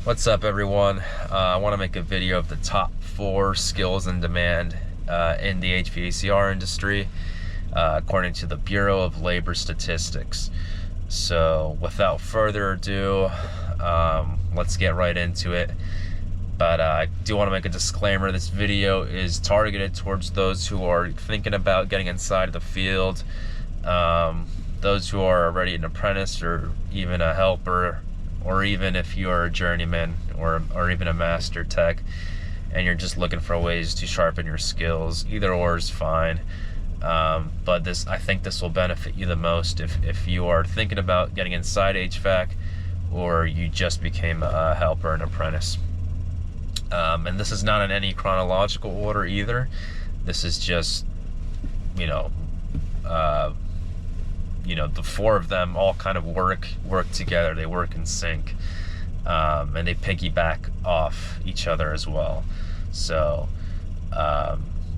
What's up, everyone? I want to make a video of the top 4 skills in demand in the HVACR industry, according to the Bureau of Labor Statistics. So without further ado, let's get right into it. But I do want to make a disclaimer. This video is targeted towards those who are thinking about getting inside the field, those who are already an apprentice or even a helper, or even if you are a journeyman or even a master tech and you're just looking for ways to sharpen your skills. Either or is fine, but I think this will benefit you the most if you are thinking about getting inside HVAC or you just became a helper and apprentice. And this is not in any chronological order either. This is just, the 4 of them all kind of work together. They work in sync, and they piggyback off each other as well. So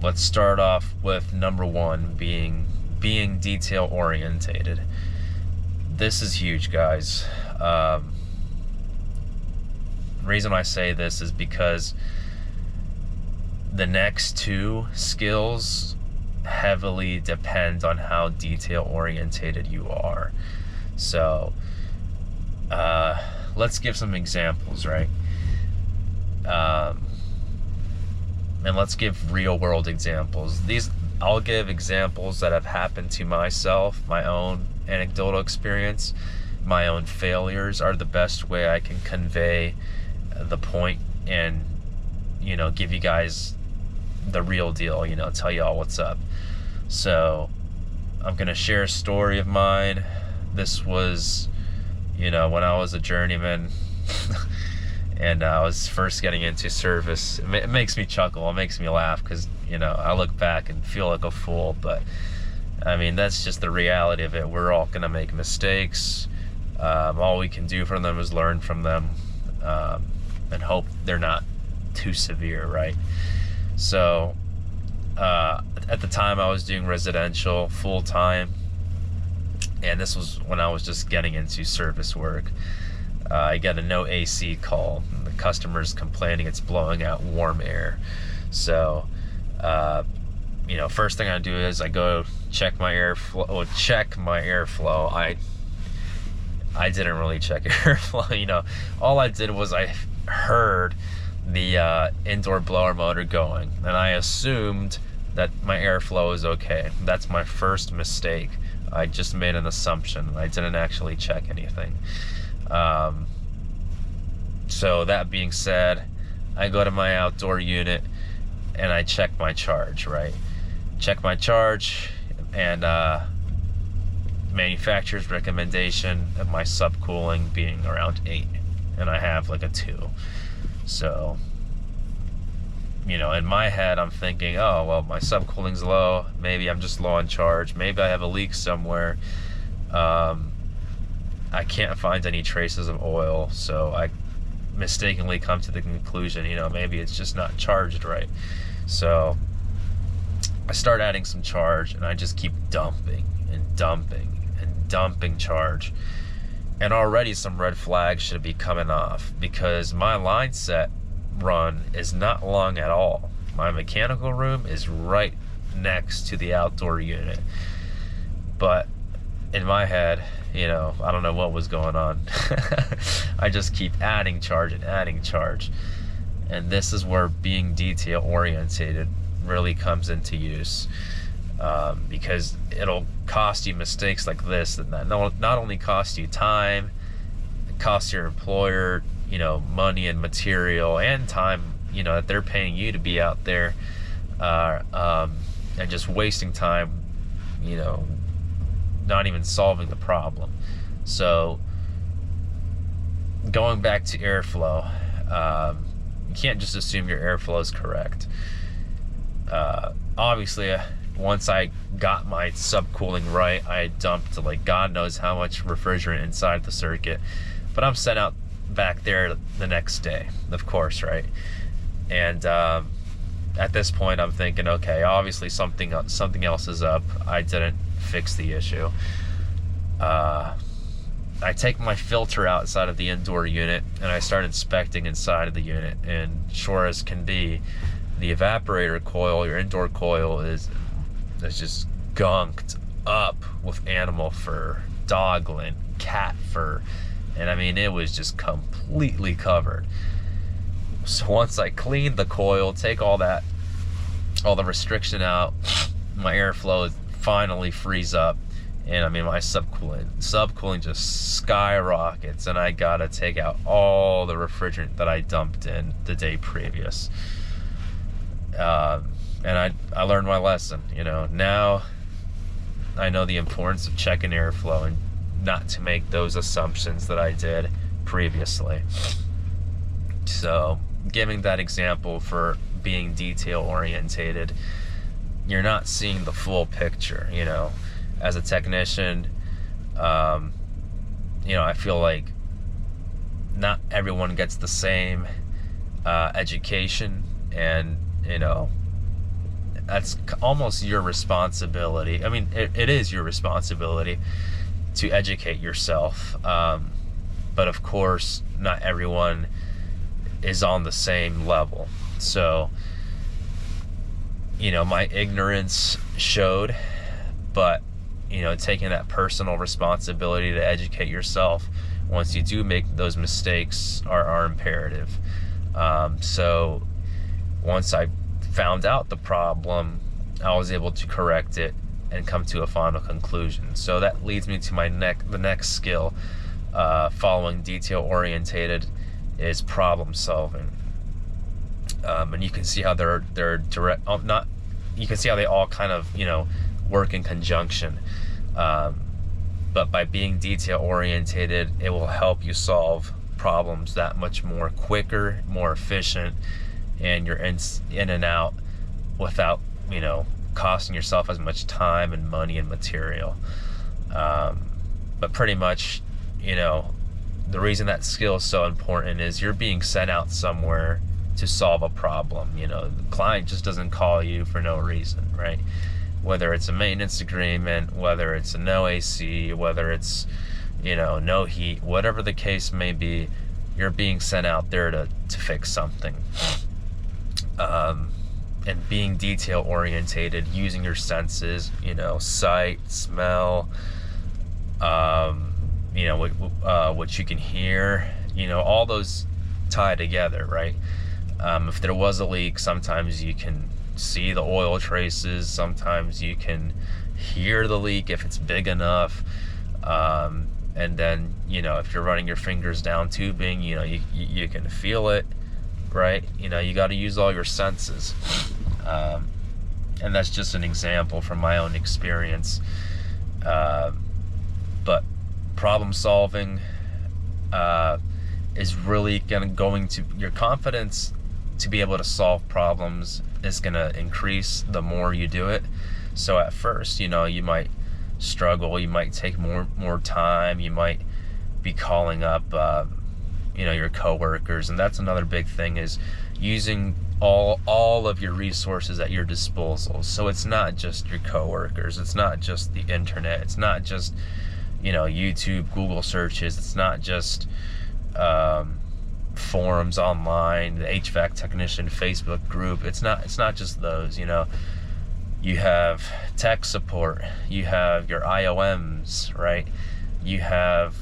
let's start off with number 1, being detail orientated. This is huge, guys. The reason I say this is because the next 2 skills heavily depend on how detail orientated you are. So let's give some examples, right? And let's give real world examples. I'll give examples that have happened to myself, my own anecdotal experience. My own failures are the best way I can convey the point and give you guys the real deal, tell y'all what's up. So I'm gonna share a story of mine. This was when I was a journeyman and I was first getting into service. It makes me chuckle, it makes me laugh, because I look back and feel like a fool, but I mean, that's just the reality of it. We're all gonna make mistakes. All we can do for them is learn from them, and hope they're not too severe, right? So at the time I was doing residential full-time, and this was when I was just getting into service work. I get a no AC call. The customer's complaining it's blowing out warm air. So first thing I do is I go check my airflow. I didn't really check airflow. All I did was I heard the indoor blower motor going, and I assumed that my airflow is okay. That's my first mistake. I just made an assumption. I didn't actually check anything. So that being said, I go to my outdoor unit and I check my charge, right? Check my charge, and manufacturer's recommendation of my subcooling being around 8, and I have like a 2. So, in my head, I'm thinking, oh, well, my subcooling's low. Maybe I'm just low on charge. Maybe I have a leak somewhere. I can't find any traces of oil, so I mistakenly come to the conclusion, maybe it's just not charged right. So I start adding some charge, and I just keep dumping and dumping and dumping charge. And already some red flags should be coming off, because my line set run is not long at all. My mechanical room is right next to the outdoor unit. But in my head, I don't know what was going on. I just keep adding charge and adding charge. And this is where being detail orientated really comes into use. Because it'll cost you mistakes like this, that not only cost you time, it costs your employer, money and material and time, that they're paying you to be out there, and just wasting time, not even solving the problem. So going back to airflow, you can't just assume your airflow is correct. Obviously, once I got my subcooling right, I dumped like God knows how much refrigerant inside the circuit, but I'm sent out back there the next day, of course, right? And at this point, I'm thinking, okay, obviously something else is up. I didn't fix the issue. I take my filter outside of the indoor unit and I start inspecting inside of the unit, and sure as can be, the evaporator coil, your indoor coil, is just gunked up with animal fur, dog lint, cat fur, and I mean, it was just completely covered. So once I cleaned the coil, take all the restriction out, my airflow finally frees up, and I mean, my subcooling just skyrockets, and I gotta take out all the refrigerant that I dumped in the day previous. And I learned my lesson. Now I know the importance of checking airflow and not to make those assumptions that I did previously. So, giving that example for being detail orientated, you're not seeing the full picture. As a technician, I feel like not everyone gets the same education, and that's almost your responsibility. I mean, it is your responsibility to educate yourself, but of course not everyone is on the same level. So my ignorance showed, but taking that personal responsibility to educate yourself once you do make those mistakes are imperative. So once I found out the problem, I was able to correct it and come to a final conclusion. So that leads me to the next skill, following detail orientated, is problem solving. And you can see how they're direct. You can see how they all kind of work in conjunction. But by being detail orientated, it will help you solve problems that much more quicker, more efficient, and you're in and out without costing yourself as much time and money and material. But pretty much, the reason that skill is so important is you're being sent out somewhere to solve a problem. The client just doesn't call you for no reason, right? Whether it's a maintenance agreement, whether it's a no AC, whether it's no heat, whatever the case may be, you're being sent out there to fix something. And being detail orientated, using your senses, sight, smell, what you can hear, all those tie together, right? If there was a leak, sometimes you can see the oil traces, sometimes you can hear the leak if it's big enough, and then if you're running your fingers down tubing, you can feel it, right? You got to use all your senses, and that's just an example from my own experience. But problem solving is really going to your confidence to be able to solve problems is going to increase the more you do it. So at first, you might struggle, you might take more time, you might be calling up your coworkers, and that's another big thing, is using all of your resources at your disposal. So it's not just your coworkers, it's not just the internet, it's not just YouTube, Google searches, it's not just forums online, the HVAC technician Facebook group, it's not just those. You have tech support, you have your IOMs, right? You have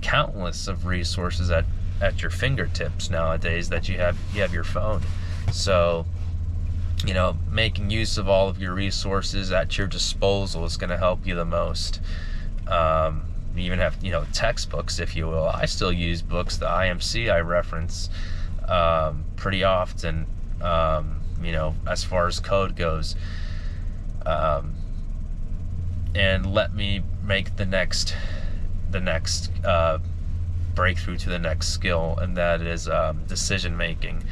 countless of resources at your fingertips nowadays, that you have your phone. So making use of all of your resources at your disposal is going to help you the most. You even have textbooks, if you will. I still use books. The IMC I reference pretty often, as far as code goes. And let me make the next breakthrough to the next skill, and that is decision making.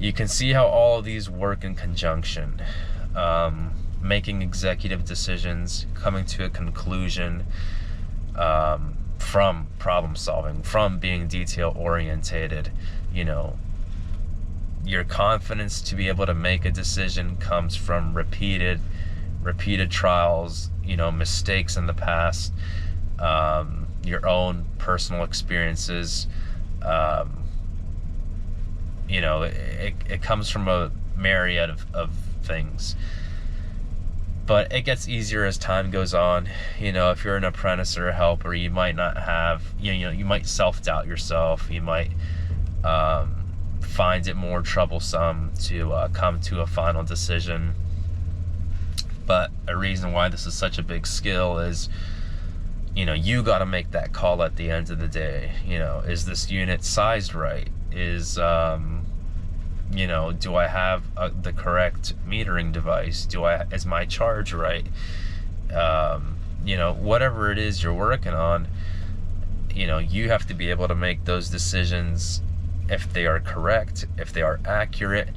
You can see how all of these work in conjunction. Making executive decisions, coming to a conclusion, from problem solving, from being detail orientated. Your confidence to be able to make a decision comes from repeated trials, mistakes in the past, your own personal experiences. It comes from a myriad of things. But it gets easier as time goes on. If you're an apprentice or a helper, you might not have, you might self-doubt yourself. You might find it more troublesome to come to a final decision. But a reason why this is such a big skill is, you got to make that call at the end of the day. Is this unit sized right? Is do I have the correct metering device? Is my charge right? Whatever it is you're working on, you have to be able to make those decisions if they are correct, if they are accurate,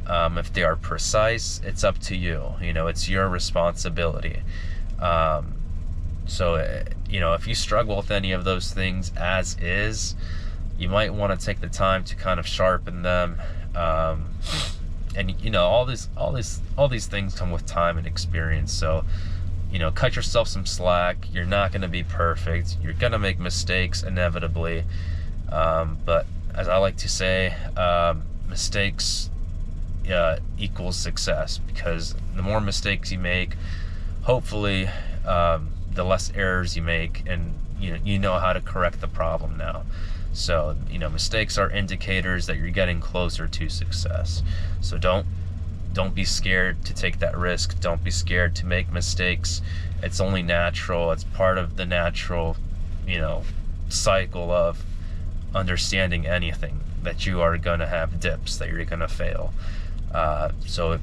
if they are precise. It's up to you. It's your responsibility. So if you struggle with any of those things as is, you might want to take the time to kind of sharpen them. And all these things come with time and experience. So cut yourself some slack. You're not going to be perfect. You're going to make mistakes inevitably. But as I like to say, mistakes equals success, because the more mistakes you make, hopefully the less errors you make, and you know how to correct the problem now. So mistakes are indicators that you're getting closer to success. So don't be scared to take that risk. Don't be scared to make mistakes. It's only natural. It's part of the natural cycle of understanding anything, that you are going to have dips, that you're going to fail. So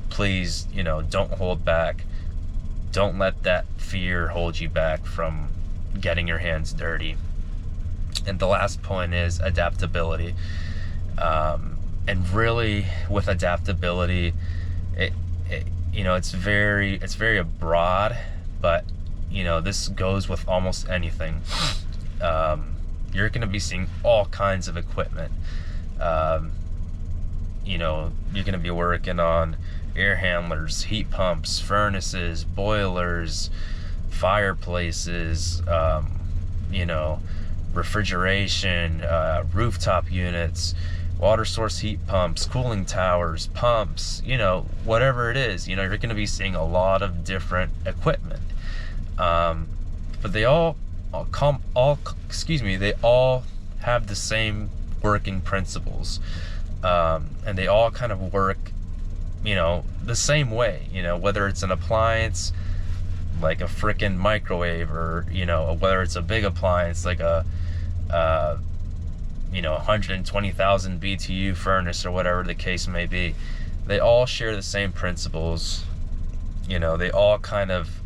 please, don't hold back. Don't let that fear hold you back from getting your hands dirty. And the last point is adaptability. And really, with adaptability, it's very broad, but this goes with almost anything. You're going to be seeing all kinds of equipment. You're going to be working on air handlers, heat pumps, furnaces, boilers, fireplaces, refrigeration, rooftop units, water source heat pumps, cooling towers, pumps, whatever it is. You're going to be seeing a lot of different equipment. But they all have the same working principles. And they all kind of work, the same way, whether it's an appliance like a frickin' microwave, or, whether it's a big appliance like a 120,000 BTU furnace, or whatever the case may be. They all share the same principles. They all kind of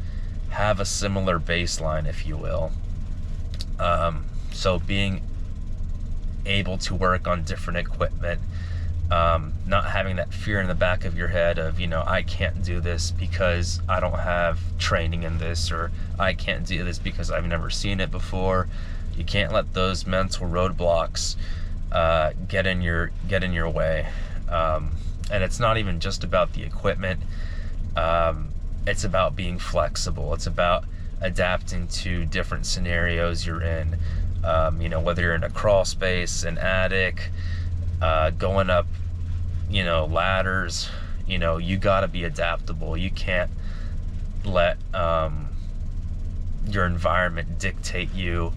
have a similar baseline, if you will. So being able to work on different equipment, not having that fear in the back of your head of, I can't do this because I don't have training in this, or I can't do this because I've never seen it before. You can't let those mental roadblocks get in your way. And it's not even just about the equipment. It's about being flexible. It's about adapting to different scenarios you're in. Whether you're in a crawl space, an attic, going up, ladders, you gotta be adaptable. You can't let your environment dictate you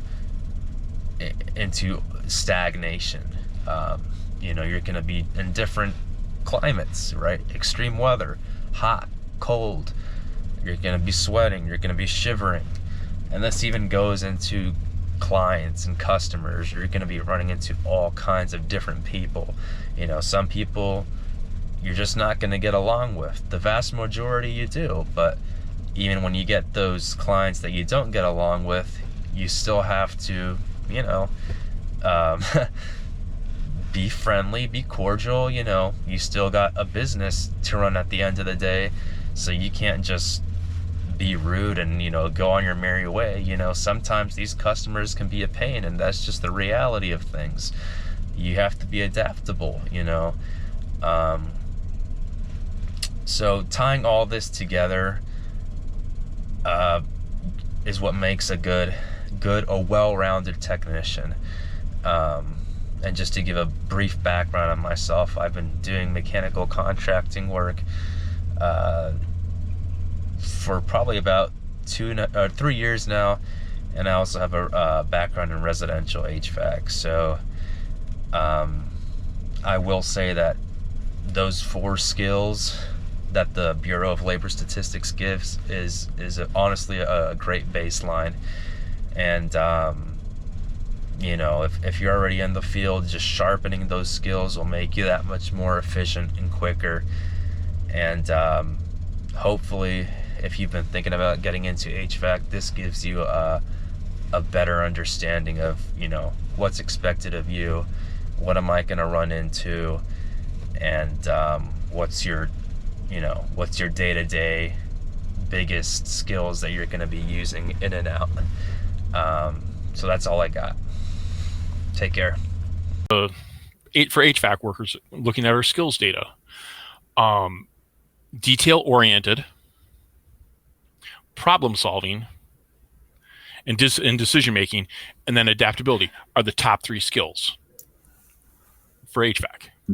into stagnation. You're gonna be in different climates, right? Extreme weather, hot, cold. You're gonna be sweating, you're gonna be shivering. And this even goes into clients and customers. You're going to be running into all kinds of different people. Some people you're just not going to get along with. The vast majority you do, but even when you get those clients that you don't get along with, you still have to, be friendly, be cordial. You still got a business to run at the end of the day, so you can't just be rude and go on your merry way. Sometimes these customers can be a pain, and that's just the reality of things. You have to be adaptable. So tying all this together is what makes a good a well-rounded technician. And just to give a brief background on myself, I've been doing mechanical contracting work for probably about 3 years now, and I also have a background in residential HVAC. So I will say that those 4 skills that the Bureau of Labor Statistics gives is honestly a great baseline. And you know, if you're already in the field, just sharpening those skills will make you that much more efficient and quicker. And hopefully, if you've been thinking about getting into HVAC, this gives you a better understanding of, you know, what's expected of you, what am I going to run into, and what's your day-to-day biggest skills that you're going to be using in and out. So that's all I got. Take care. For HVAC workers, looking at our skills data, detail-oriented, problem-solving, and decision-making, and then adaptability are the top 3 skills for HVAC.